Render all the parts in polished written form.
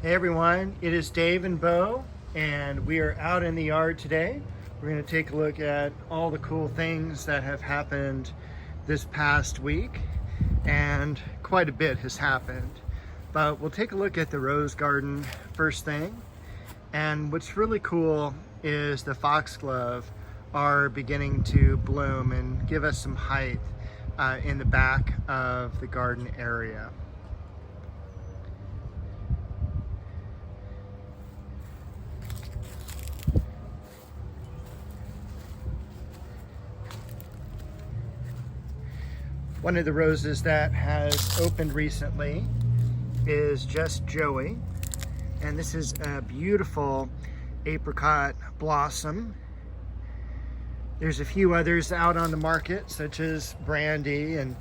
Hey everyone, it is Dave and Bo, and we are out in the yard today. We're going to take a look at all the cool things that have happened this past week, and quite a bit has happened. But we'll take a look at the rose garden first thing. And what's really cool is the foxglove are beginning to bloom and give us some height in the back of the garden area. One of the roses that has opened recently is Just Joey, and this is a beautiful apricot blossom. There's a few others out on the market, such as Brandy and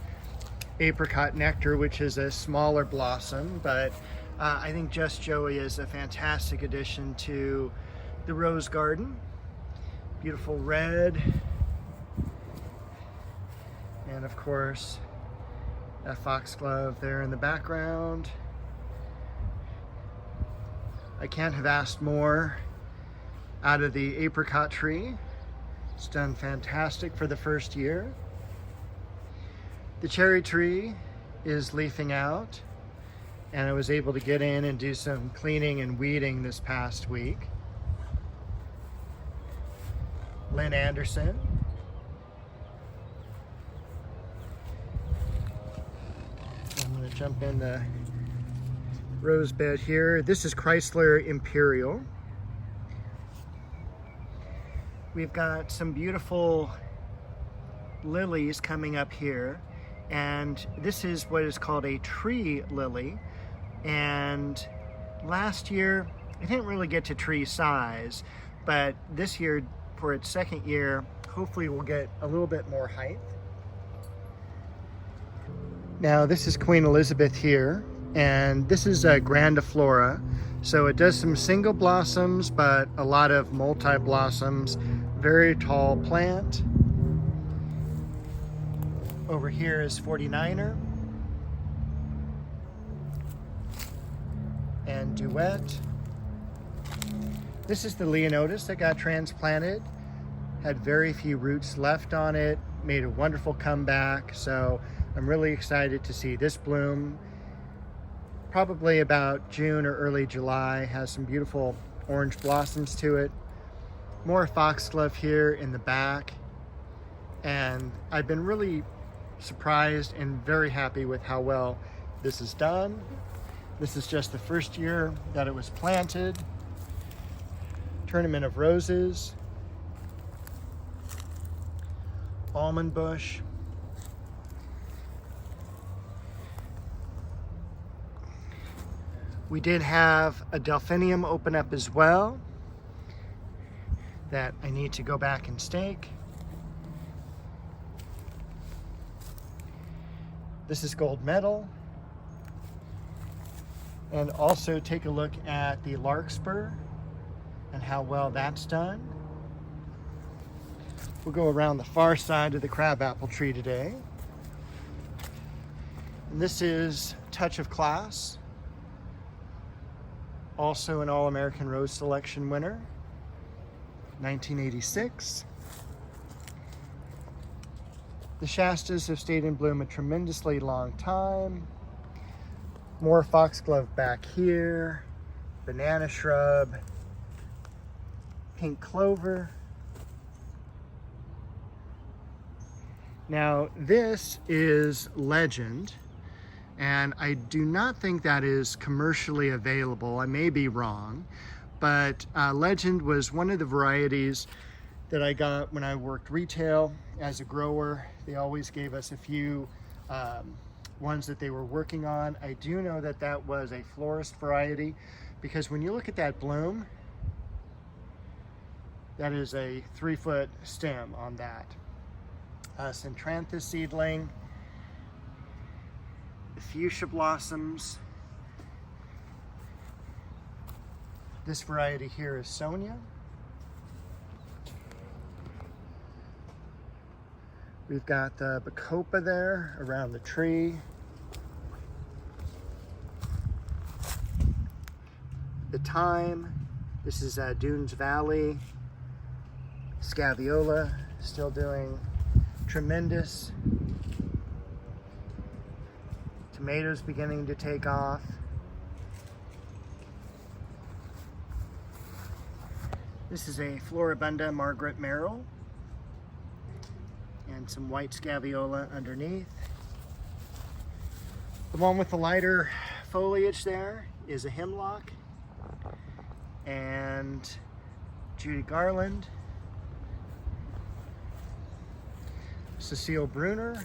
Apricot Nectar, which is a smaller blossom, but I think Just Joey is a fantastic addition to the rose garden. Beautiful red. And of course, that foxglove there in the background. I can't have asked more out of the apricot tree. It's done fantastic for the first year. The cherry tree is leafing out, and I was able to get in and do some cleaning and weeding this past week. Lynn Anderson. Jump in the rose bed here. This is Chrysler Imperial. We've got some beautiful lilies coming up here, and this is what is called a tree lily. And last year I didn't really get to tree size, but this year, for its second year, hopefully we'll get a little bit more height. Now this is Queen Elizabeth here, and this is a grandiflora. So it does some single blossoms, but a lot of multi-blossoms. Very tall plant. Over here is 49er and Duet. This is the Leonotis that got transplanted. Had very few roots left on it, made a wonderful comeback. So I'm really excited to see this bloom. Probably about June or early July. Has some beautiful orange blossoms to it. More foxglove here in the back. And I've been really surprised and very happy with how well this is done. This is just the first year that it was planted. Tournament of Roses. Almond bush. We did have a delphinium open up as well that I need to go back and stake. This is gold medal. And also take a look at the larkspur and how well that's done. We'll go around the far side of the crabapple tree today. And this is Touch of Class. Also an All-American Rose Selection winner, 1986. The Shastas have stayed in bloom a tremendously long time. More foxglove back here, banana shrub, pink clover. Now this is Legend. And I do not think that is commercially available. I may be wrong, but Legend was one of the varieties that I got when I worked retail as a grower. They always gave us a few ones that they were working on. I do know that that was a florist variety, because when you look at that bloom, that is a 3-foot stem on that. Centranthus seedling. Fuchsia blossoms. This variety here is Sonia. We've got the bacopa there around the tree. the thyme. This is Dunes Valley. Scaviola still doing tremendous. Tomatoes beginning to take off. This is a Floribunda Margaret Merrill and some white Scaviola underneath. The one with the lighter foliage there is a hemlock and Judy Garland, Cecile Bruner,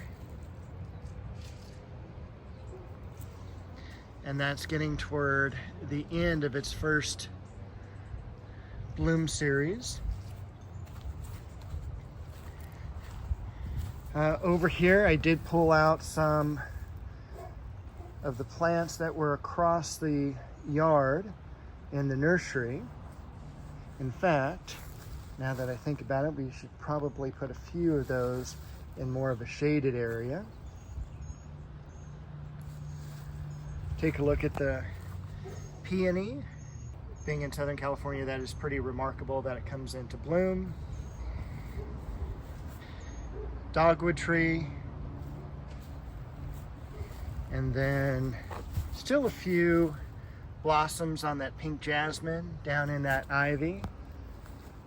and that's getting toward the end of its first bloom series. Over here I did pull out some of the plants that were across the yard in the nursery. In fact, now that I think about it, we should probably put a few of those in more of a shaded area. Take a look at the peony. Being in Southern California, that is pretty remarkable that it comes into bloom. Dogwood tree. And then still a few blossoms on that pink jasmine down in that ivy,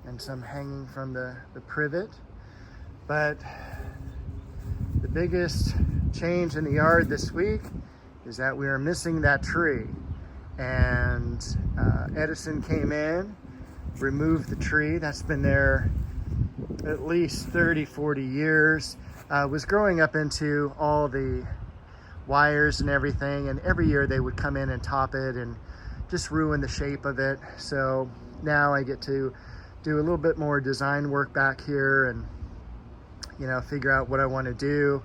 and some hanging from the privet. But the biggest change in the yard this week is that we are missing that tree. And Edison came in, removed the tree. That's been there at least 30, 40 years. Was growing up into all the wires and everything, and every year they would come in and top it and just ruin the shape of it. So now I get to do a little bit more design work back here and, you know, figure out what I want to do.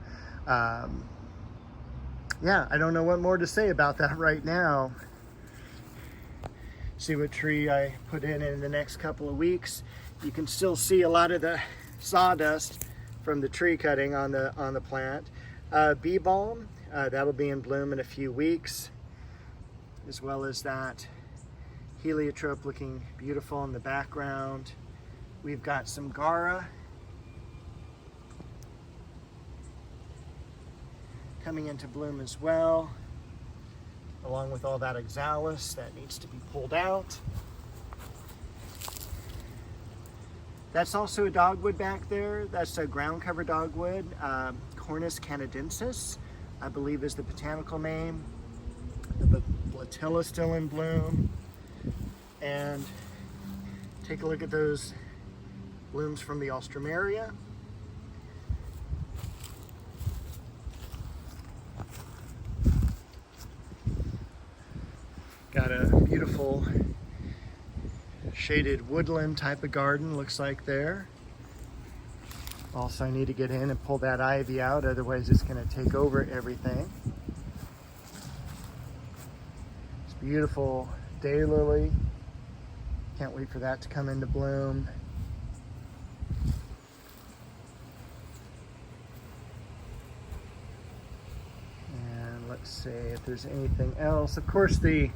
Yeah, I don't know what more to say about that right now. See what tree I put in the next couple of weeks. You can still see a lot of the sawdust from the tree cutting on the plant. Bee balm, that'll be in bloom in a few weeks, as well as that heliotrope looking beautiful in the background. We've got some Gara coming into bloom as well, along with all that oxalis that needs to be pulled out. That's also a dogwood back there. That's a ground cover dogwood, Cornus canadensis, I believe is the botanical name. The Platilla is still in bloom. And take a look at those blooms from the Alstroemeria. Got a beautiful shaded woodland type of garden, looks like there. Also, I need to get in and pull that ivy out, otherwise it's going to take over everything. It's beautiful daylily. Can't wait for that to come into bloom. And let's see if there's anything else. Of course, the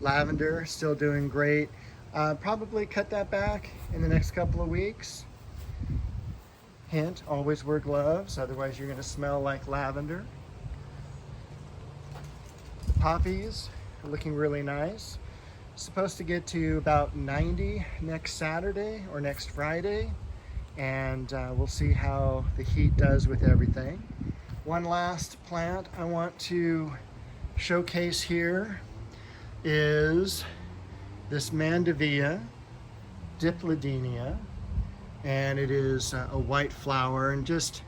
lavender still doing great. Probably cut that back in the next couple of weeks. Hint, always wear gloves, otherwise you're going to smell like lavender. The poppies are looking really nice. Supposed to get to about 90 next Saturday or next Friday, and we'll see how the heat does with everything. One last plant I want to showcase here is this Mandevilla dipladenia, and it is a white flower and just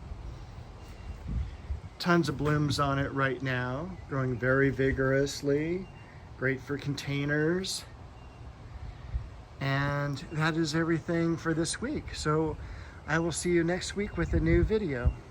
tons of blooms on it right now, growing very vigorously, great for containers. And that is everything for this week. So I will see you next week with a new video.